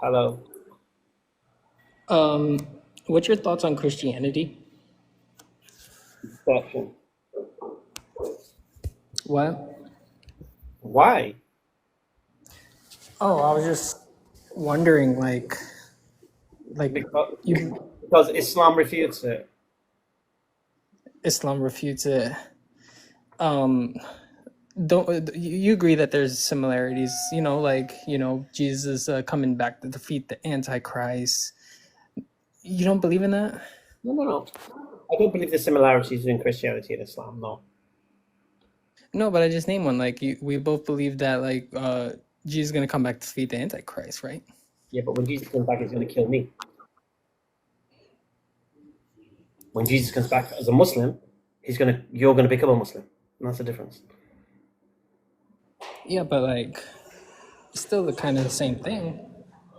Hello. Um, what's your thoughts on Christianity? Section. What? Why? Oh, I was just wondering, like Because, you because Islam refutes it. Islam refutes it. Um, don't you agree that there's similarities? Jesus coming back to defeat the Antichrist. You don't believe in that? No, no, no. I don't believe there's similarities between Christianity and Islam. No. No, but I just named one. We both believe that Jesus is gonna come back to defeat the Antichrist, right? Yeah, but when Jesus comes back, he's going to kill me. When Jesus comes back as a Muslim, you're going to become a Muslim. And that's the difference. Yeah, but still the kind of the same thing.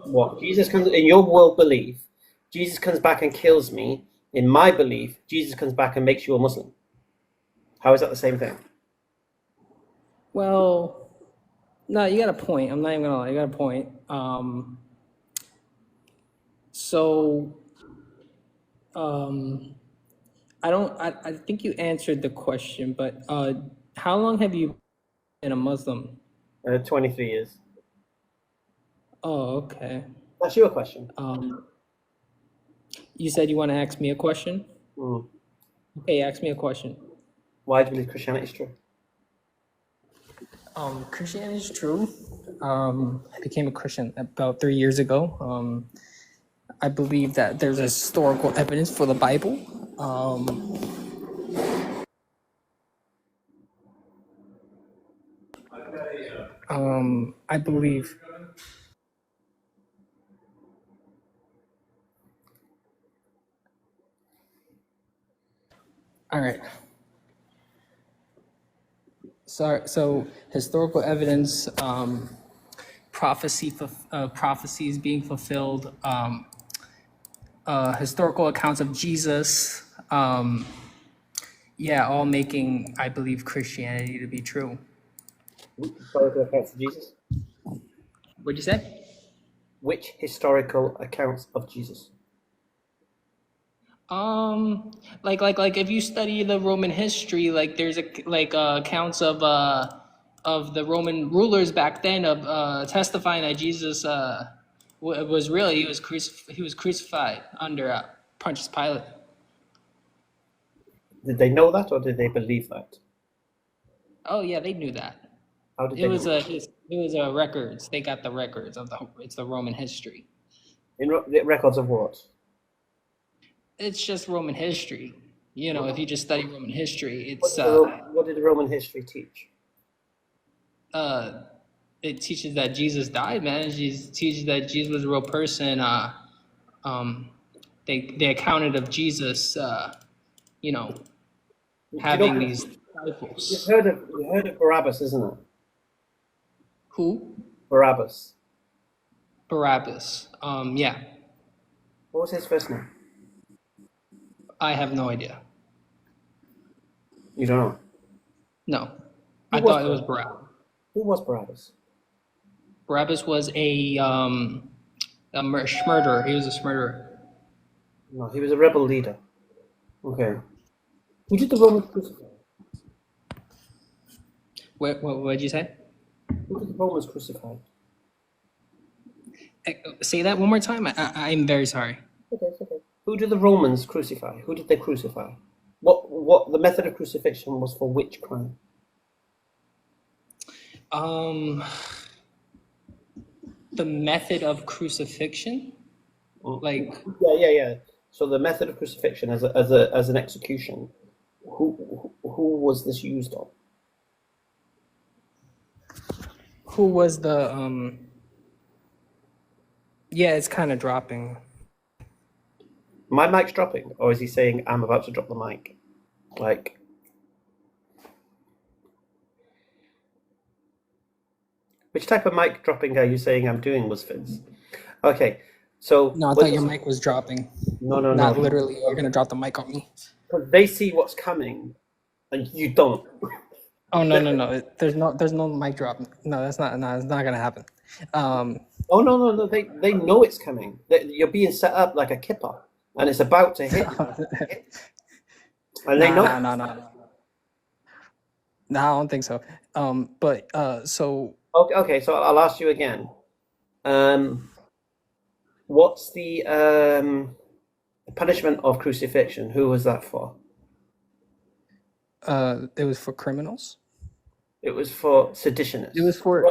What Jesus comes in your world belief, Jesus comes back and kills me. In my belief, Jesus comes back and makes you a Muslim. How is that the same thing? Well, no, you got a point. I'm not even gonna lie. You got a point. So, um, I don't. I think you answered the question, but how long have you been a Muslim? 23 years. Oh, okay. That's your question. Um, you said you want to ask me a question. Mm. Okay, ask me a question. Why do you believe Christianity is true? Christianity is true. I became a Christian about 3 years ago. I believe that there's historical evidence for the Bible. I believe. All right. So historical evidence, prophecies being fulfilled, historical accounts of Jesus, yeah, all making, I believe, Christianity to be true. Historical accounts of Jesus? What'd you say? Which historical accounts of Jesus? Like if you study the Roman history, there's accounts of the Roman rulers back then of testifying that Jesus was real. He was crucified under Pontius Pilate. Did they know that or did they believe that? Oh yeah, they knew that. How did It they was know? records. They got the records of the Roman history. The records of what? It's just Roman history. If you just study Roman history, What did the Roman history teach? uh it teaches that Jesus died, man. It teaches that Jesus was a real person. Um, they accounted of Jesus, you know, You know, having these you've disciples. heard of Barabbas, isn't it? Who? Barabbas. Barabbas. Yeah, What was his first name? I have no idea. You don't know. No, Who I was thought it was Barabbas? Barabbas. Who was Barabbas? Barabbas was a murderer. He was a murderer. No, he was a rebel leader. Okay. Who did the Romans crucify? What did you say? Who did the Romans crucify? Say that one more time. I'm very sorry. Okay, it's okay. Who did the Romans crucify? Who did they crucify? What the method of crucifixion was for which crime? Um, the method of crucifixion, like Yeah. So the method of crucifixion as an execution, who was this used on? who was the Yeah, it's kind of dropping. My mic's dropping, or is he saying I'm about to drop the mic? Like, which type of mic dropping are you saying I'm doing, Musfids? Okay, so No, I thought your mic was dropping. no, Not literally, you're gonna drop the mic on me. because they see what's coming, and you don't. Oh no. There's no mic drop. No, that's not. No, it's not gonna happen. Um, Oh no! They know it's coming. You're being set up like a kipper, and it's about to hit you, and they nah, know. nah, nah, nah, nah. Nah, I don't think so. But so Okay. So I'll ask you again. Um, what's the punishment of crucifixion? Who was that for? it was for criminals. It was for It was seditionists, for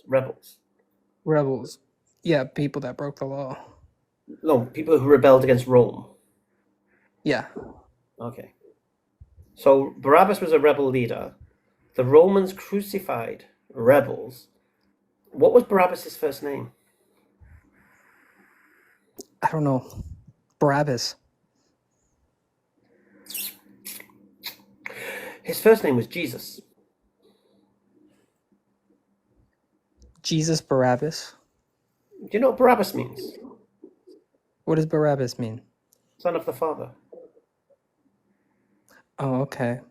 rebels. rebels. Yeah, people that broke the law. No, people who rebelled against Rome. Yeah. Okay. So Barabbas was a rebel leader. The Romans crucified rebels. What was Barabbas's first name? I don't know. Barabbas. His first name was Jesus. Jesus Barabbas. Do you know what Barabbas means? What does Barabbas mean? Son of the Father. Oh, okay.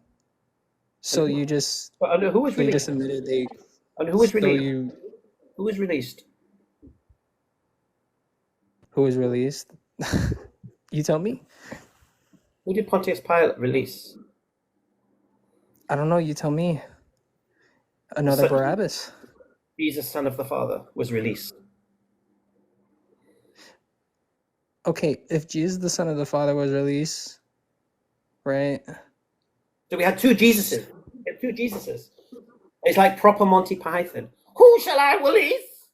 So you just And who was they released? just admitted they And who was so released? you Who was released? who was released? You tell me. Who did Pontius Pilate release? I don't know, you tell me. Another Barabbas. Jesus, son of the Father, was released. Okay, if Jesus the Son of the Father was released, right? So we had two Jesuses. We had two Jesuses. It's like proper Monty Python. Who shall I release?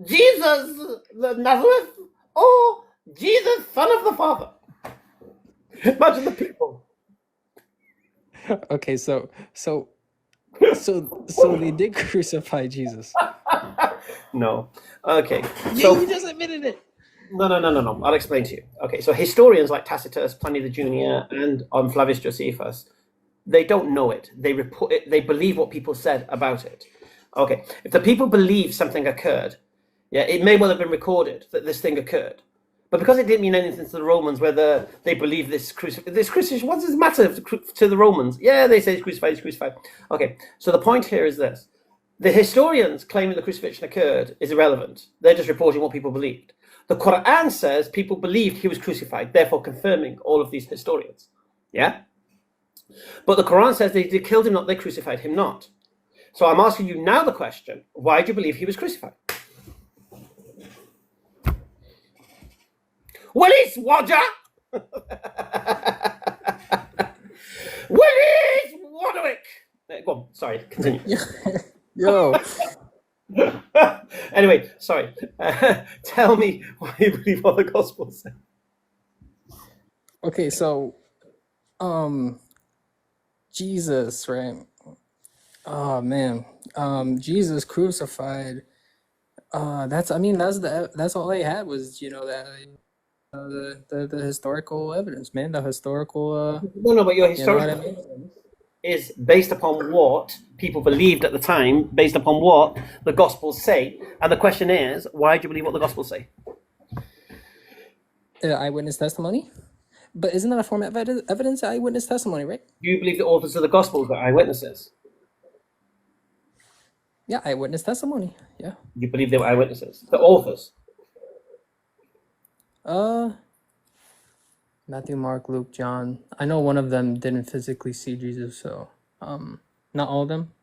Jesus the Nazareth or Jesus, son of the Father? Imagine the people. Okay, so they did crucify Jesus. No. Okay. Yeah, So you just admitted it. no. I'll explain to you. Okay. So historians like Tacitus, Pliny the Junior, and Flavius Josephus, they don't know it. They report it. They believe what people said about it. Okay. If the people believe something occurred, yeah, it may well have been recorded that this thing occurred. But because it didn't mean anything to the Romans, whether they believe this crucifixion, what does it matter to the Romans? Yeah, they say it's crucified. Okay, so the point here is this. The historians claiming the crucifixion occurred is irrelevant. They're just reporting what people believed. The Quran says people believed he was crucified, therefore confirming all of these historians. Yeah? But the Quran says they killed him not, they crucified him not. So I'm asking you now the question, why do you believe he was crucified? Willis Roger! Willis Wadwick! Go on, sorry, continue. Yo. Anyway, sorry. Tell me why you believe what the gospel says. Okay, so Jesus, right? Oh man. Jesus crucified. That's all they had was, that the historical evidence, man. The historical No, but your you know what I historical mean? is based upon what people believed at the time, based upon what the gospels say. And the question is, why do you believe what the gospels say? Eyewitness testimony? But isn't that a form of evidence, eyewitness testimony, right? Do you believe the authors of the gospels are eyewitnesses? Yeah, eyewitness testimony. Yeah. You believe they were eyewitnesses? The authors? Matthew, Mark, Luke, John. I know one of them didn't physically see Jesus, so not all of them.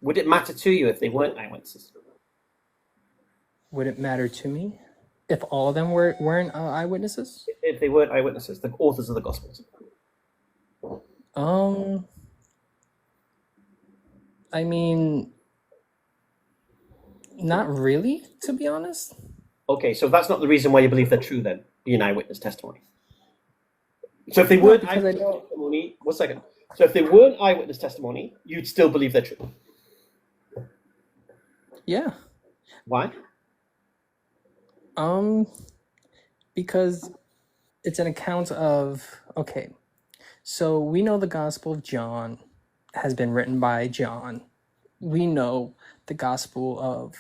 Would it matter to you if they weren't eyewitnesses? Would it matter to me if all of them weren't eyewitnesses? If they weren't eyewitnesses, the authors of the gospels. I mean, not really, to be honest. Okay, so that's not the reason why you believe they're true then, being eyewitness testimony. So if they weren't eyewitness testimony, 1 second. So if they weren't eyewitness testimony, you'd still believe they're true. Yeah. Why? Because it's an account of, okay, so we know the Gospel of John has been written by John. We know the Gospel of,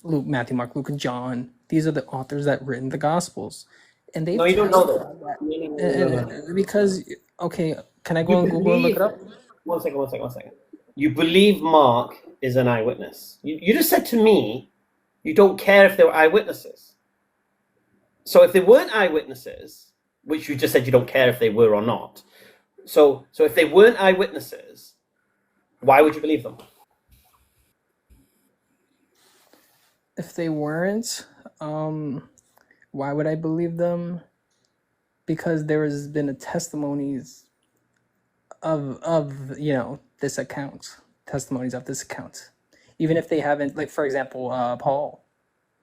Luke, Matthew, Mark, Luke, and John. These are the authors that written the Gospels. And they've No, you don't know that. No. Because, okay, can I go on Google and look it up? 1 second. You believe Mark is an eyewitness. You just said to me, you don't care if they were eyewitnesses. So if they weren't eyewitnesses, which you just said you don't care if they were or not. So if they weren't eyewitnesses, why would you believe them? If they weren't, why would I believe them? Because there has been a testimonies of this account, testimonies of this account. Even if they haven't, like for example, Paul,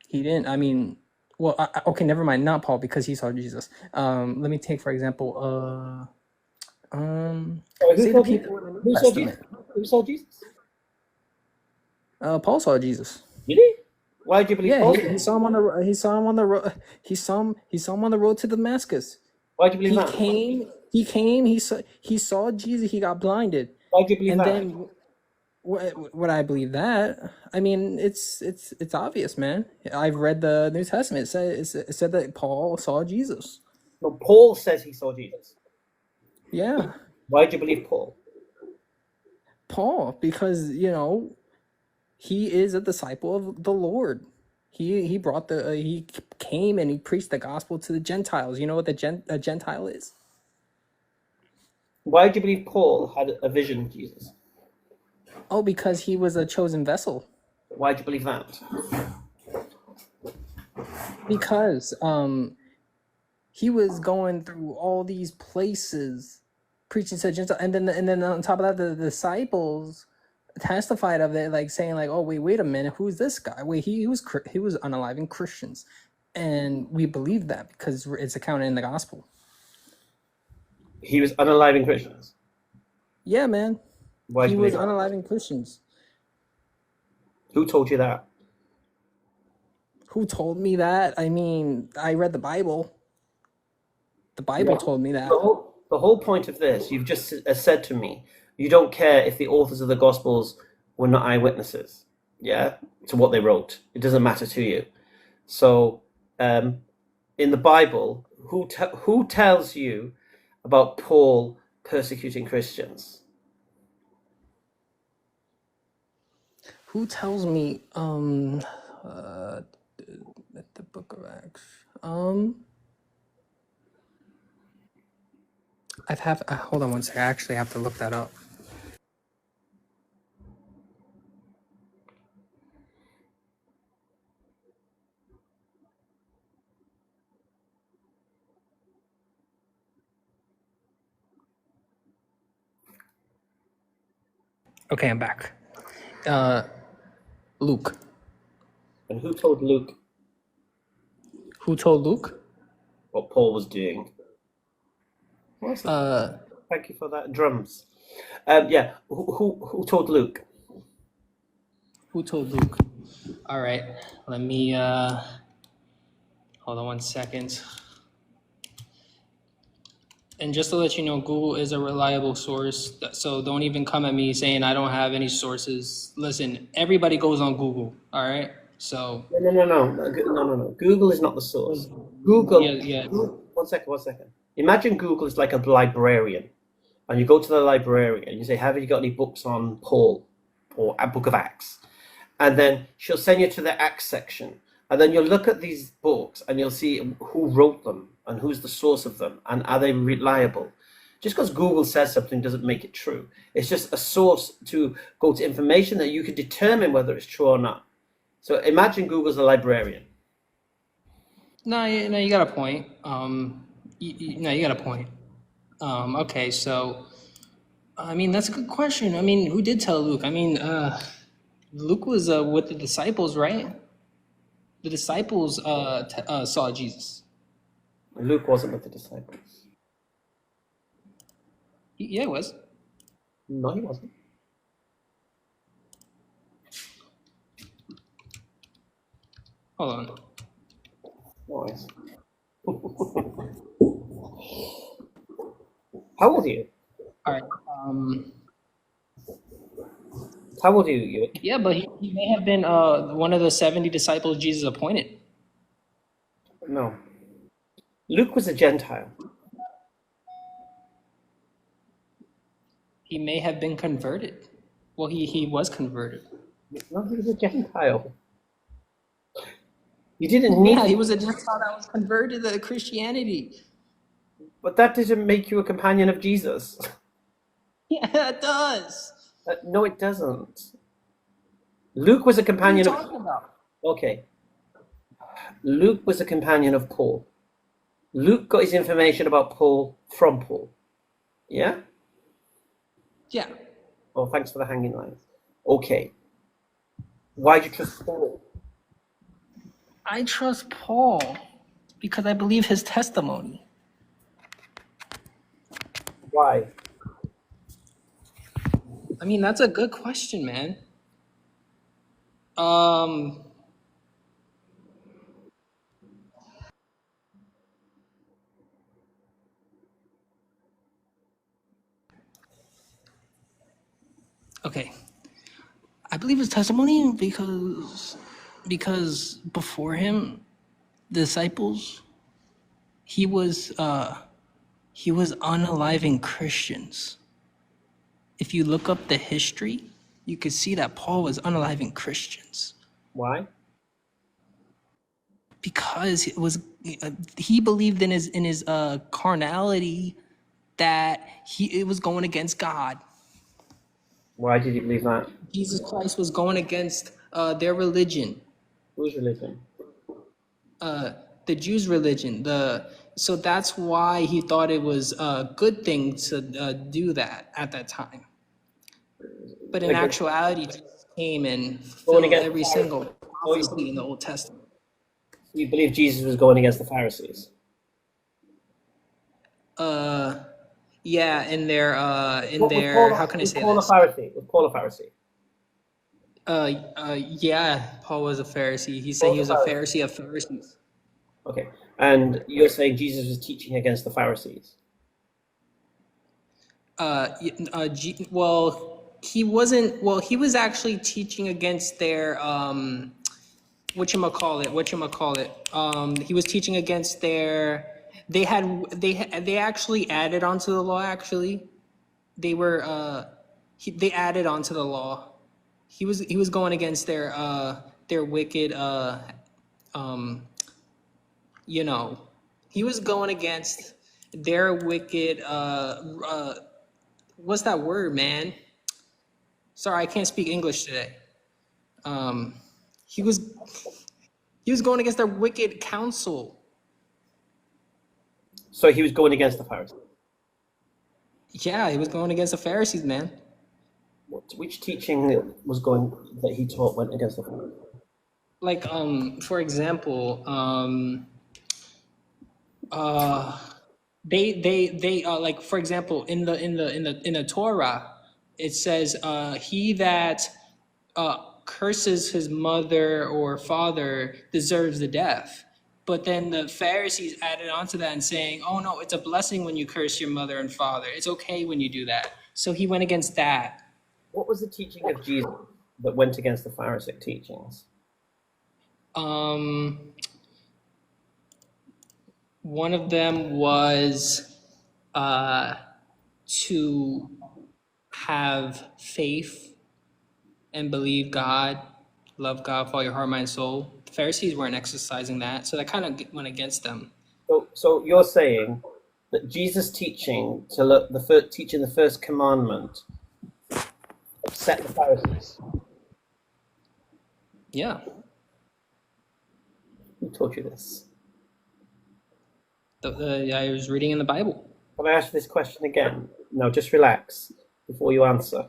he didn't. I mean, well, okay, never mind, not Paul because he saw Jesus. Let me take for example, say the people in the New Testament. Who saw Jesus? Paul saw Jesus. Did he? Why did you believe Yeah, Paul? he saw him on the he saw him on the road. He saw him on the road to Damascus. Why did you believe He that? came. He saw Jesus. He got blinded. Why did you believe And that? then would I believe that? I mean, it's obvious, man. I've read the New Testament. It said that Paul saw Jesus. No, Paul says he saw Jesus. Yeah, Why did you believe Paul? Paul, because he is a disciple of the Lord. He brought he came and he preached the gospel to the Gentiles. You know what a Gentile is? Why do you believe Paul had a vision of Jesus? Oh, because he was a chosen vessel. Why do you believe that? Because he was going through all these places preaching to Gentiles, and then on top of that, the disciples testified of it, like saying like, oh wait a minute, who's this guy? Wait, he was unaliving Christians, and we believe that because it's accounted in the gospel. He was unaliving Christians. Yeah, man. Why He was unaliving Christians. Who told you that? Who told me that? I mean, I read the Bible. The Bible told me that. The whole point of this, you've just said to me, you don't care if the authors of the Gospels were not eyewitnesses, yeah, to what they wrote. It doesn't matter to you. So, in the Bible, who tells you about Paul persecuting Christians? Who tells me? At the Book of Acts. Hold on one second. I actually have to look that up. Okay, I'm back. Luke. And who told Luke Who told Luke? what Paul was doing? What's that? Thank you for that. Drums. Yeah. Who told Luke? Who told Luke? All right. Let me hold on one second. And just to let you know, Google is a reliable source. So don't even come at me saying I don't have any sources. Listen, everybody goes on Google. All right. So No. Google is not the source. Google. Yeah. One second. Imagine Google is like a librarian, and you go to the librarian and you say, "Have you got any books on Paul or a Book of Acts?" And then she'll send you to the Acts section, and then you'll look at these books and you'll see who wrote them and who's the source of them and are they reliable. Just because Google says something doesn't make it true. It's just a source to go to information that you can determine whether it's true or not. So imagine Google's a librarian. No, you got a point. You got a point. Okay, so I mean that's a good question. I mean, who did tell Luke? I mean, Luke was with the disciples, right? The disciples saw Jesus. Luke wasn't with the disciples. Yeah, he was. No, he wasn't. Hold on. Nice. How old are you? All right. How old are you? Yeah, but he may have been one of the 70 disciples Jesus appointed. No. Luke was a Gentile. He may have been converted. Well, he was converted. No, he was a Gentile. You didn't need Yeah, he to, was a Gentile that was converted to Christianity. but that doesn't make you a companion of Jesus. Yeah, it does. No, it doesn't. Luke was a What are you companion of. talking about? Okay, Luke was a companion of Paul. Luke got his information about Paul from Paul. Yeah? Yeah. Oh, thanks for the hanging lines. Okay. Why do you trust Paul? I trust Paul because I believe his testimony. Why? I mean, that's a good question, man. Um, okay. I believe his testimony because before him, the disciples, he was unaliving Christians. If you look up the history, you could see that Paul was unaliving Christians Why? because he believed in his carnality that it was going against God. Why did you believe that? Jesus Christ was going against their religion, Whose religion? the Jews' religion. So that's why he thought it was a good thing to do that at that time. But in Against, actuality, Jesus came and going fulfilled against every the Pharisees. single prophecy in the Old Testament. You believe Jesus was going against the Pharisees? Yeah, in their how can I Was say Paul a this? Pharisee? Was Paul a Pharisee? Yeah, Paul was a Pharisee. He said Paul he was was a a Pharisee. Pharisee of Pharisees. Okay. And you're saying Jesus was teaching against the Pharisees? Well, he wasn't. Well, he was actually teaching against their whatchamacallit. He was teaching against their. They actually added onto the law. Actually, they added onto the law. He was going against their wicked um you know he was going against their wicked what's that word, man? Sorry, I can't speak English today. Um, he was he was going against their wicked counsel. So he was going against the Pharisees. Yeah, he was going against the Pharisees, man. Which teaching was going that he taught went against the Pharisees? Like for example, uh they like for example in the Torah, it says he that curses his mother or father deserves the death. But then the Pharisees added on to that and saying, oh no, it's a blessing when you curse your mother and father. It's okay when you do that. So he went against that. What was the teaching of Jesus that went against the Pharisaic teachings? Um, One of them was to have faith and believe God, love God with all your heart, mind, soul. The Pharisees weren't exercising that, so that kind of went against them. So you're saying that Jesus' teaching to look teaching the first commandment upset the Pharisees. Yeah. Who taught you this? I was reading in the Bible. Can I ask you this question again? No, just relax before you answer.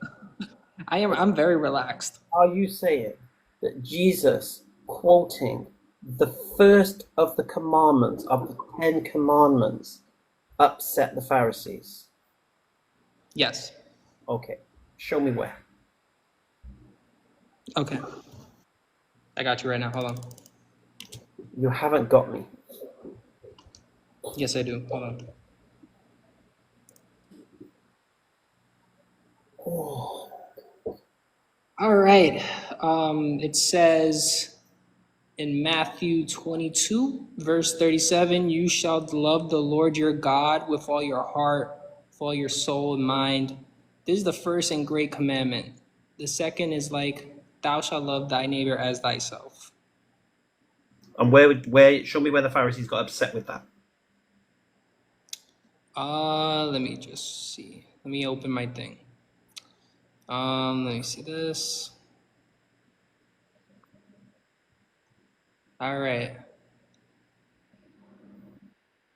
I'm very relaxed. Are you saying that Jesus quoting the first of the commandments, of the 10 commandments, upset the Pharisees? Yes. Okay, show me where. Okay. I got you right now. Hold on. You haven't got me. Yes, I do. Hold on. Oh. All right. It says in Matthew 22, verse 37, you shall love the Lord your God with all your heart, with all your soul and mind. This is the first and great commandment. The second is like, thou shalt love thy neighbor as thyself. And where? Show me where the Pharisees got upset with that. Let me just see. Let me open my thing. Let me see this. All right.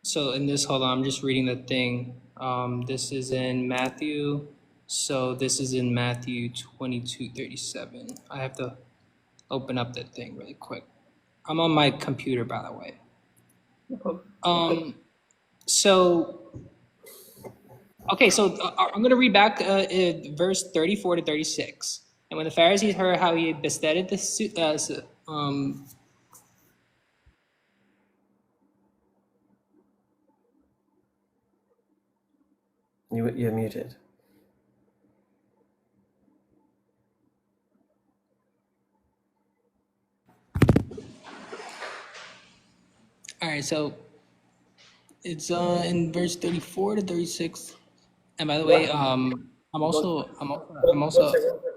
So in this, hold on, I'm just reading the thing. This is in Matthew. So this is in Matthew 22:37. I have to open up that thing really quick. I'm on my computer, by the way. So, okay, so I'm going to read back verse 34 to 36. And when the Pharisees heard how he besteaded the You're muted. all right, so it's in verse 34 to 36. And by the way, I'm also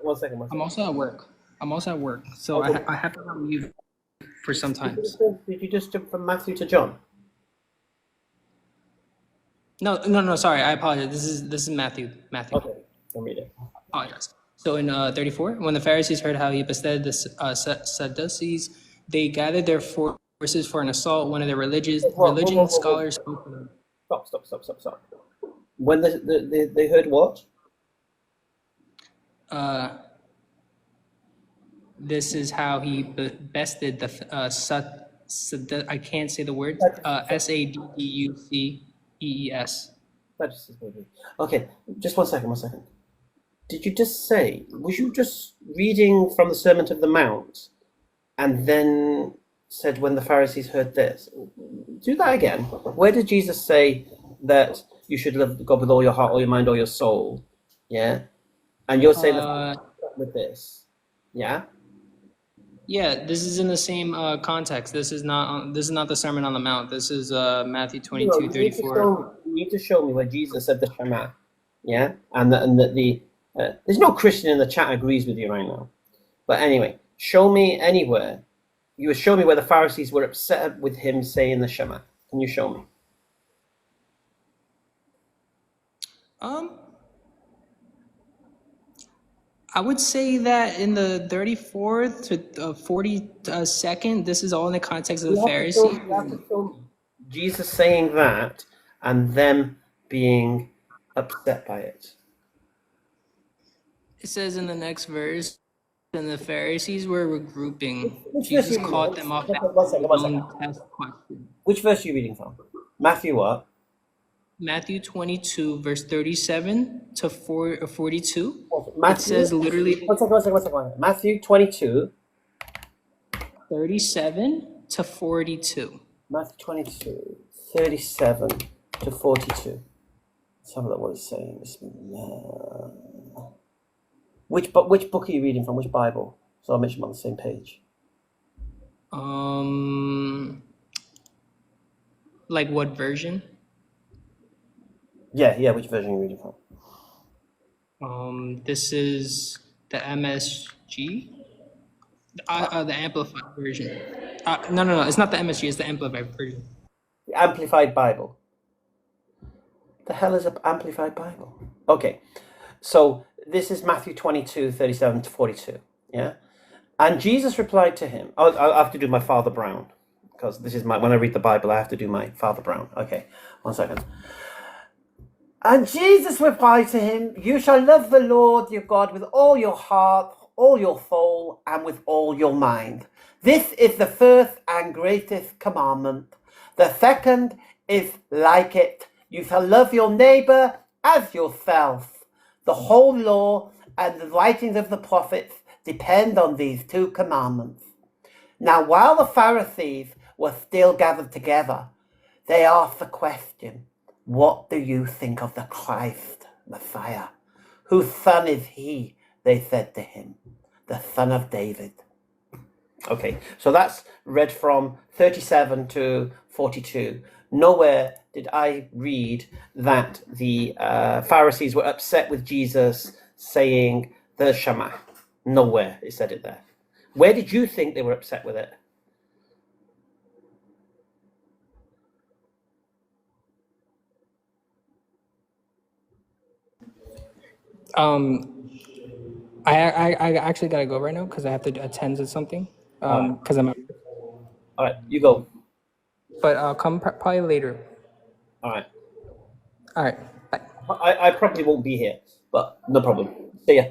One second. at work. I'm also at work, so Okay. I have to leave for some times. Did you just jump from Matthew to John? No. Sorry, I apologize. This is Matthew. Okay, I'll read it. Apologize. So in 34, when the Pharisees heard how he bestead the Sadducees, they gathered their forces for an assault. One of the religion scholars spoke to them. Stop. When they heard what? This is how he bested the I can't say the word. Sadducees. Okay, just one second. Did you just say, was you just reading from the Sermon of the Mount and then said when the Pharisees heard this? Do that again. Where did Jesus say that you should love God with all your heart, all your mind, all your soul? Yeah? And you're saying with this. Yeah? Yeah, this is in the same context. This is not the Sermon on the Mount. This is Matthew 22:34. You need to show me where Jesus said the Shema. Yeah? And that there's no Christian in the chat agrees with you right now. But anyway, show me anywhere. You would show me where the Pharisees were upset with him saying the Shema. Can you show me? I would say that in the 34th to 42nd, this is all in the context of the Pharisees. You have to show me Jesus saying that and them being upset by it. It says in the next verse, and the Pharisees were regrouping. Which Jesus verse called them off. One second. Test question. Which verse are you reading from? Matthew what? Matthew 22, verse 37 to 42. Matthew, it says literally. One second. Matthew 22. 37 to 42. Matthew 22, 37 to 42. Let's have a look what it's saying. Which book are you reading from? Which Bible? So I'll make sure I'm on the same page. Like what version? Yeah. Which version are you reading from? This is the MSG. The Amplified version. No. It's not the MSG. It's the Amplified version. The Amplified Bible. The hell is an Amplified Bible? Okay, so this is Matthew 22, 37 to 42. Yeah, and Jesus replied to him. I'll have to do my Father Brown because this is when I read the Bible, I have to do my Father Brown. Okay, 1 second. And Jesus replied to him, "You shall love the Lord your God with all your heart, all your soul, and with all your mind. This is the first and greatest commandment. The second is like it. You shall love your neighbor as yourself. The whole law and the writings of the prophets depend on these two commandments." Now, while the Pharisees were still gathered together, they asked the question, "What do you think of the Christ, Messiah? Whose son is he?" They said to him, "The son of David." Okay, so that's read from 37 to 42. Nowhere did I read that the Pharisees were upset with Jesus saying the Shema. Nowhere it said it there. Where did you think they were upset with it? I actually gotta go right now because I have to attend to something. Because I'm. All right, you go. But I'll come probably later. All right. All right. Bye. I probably won't be here, but no problem. See ya.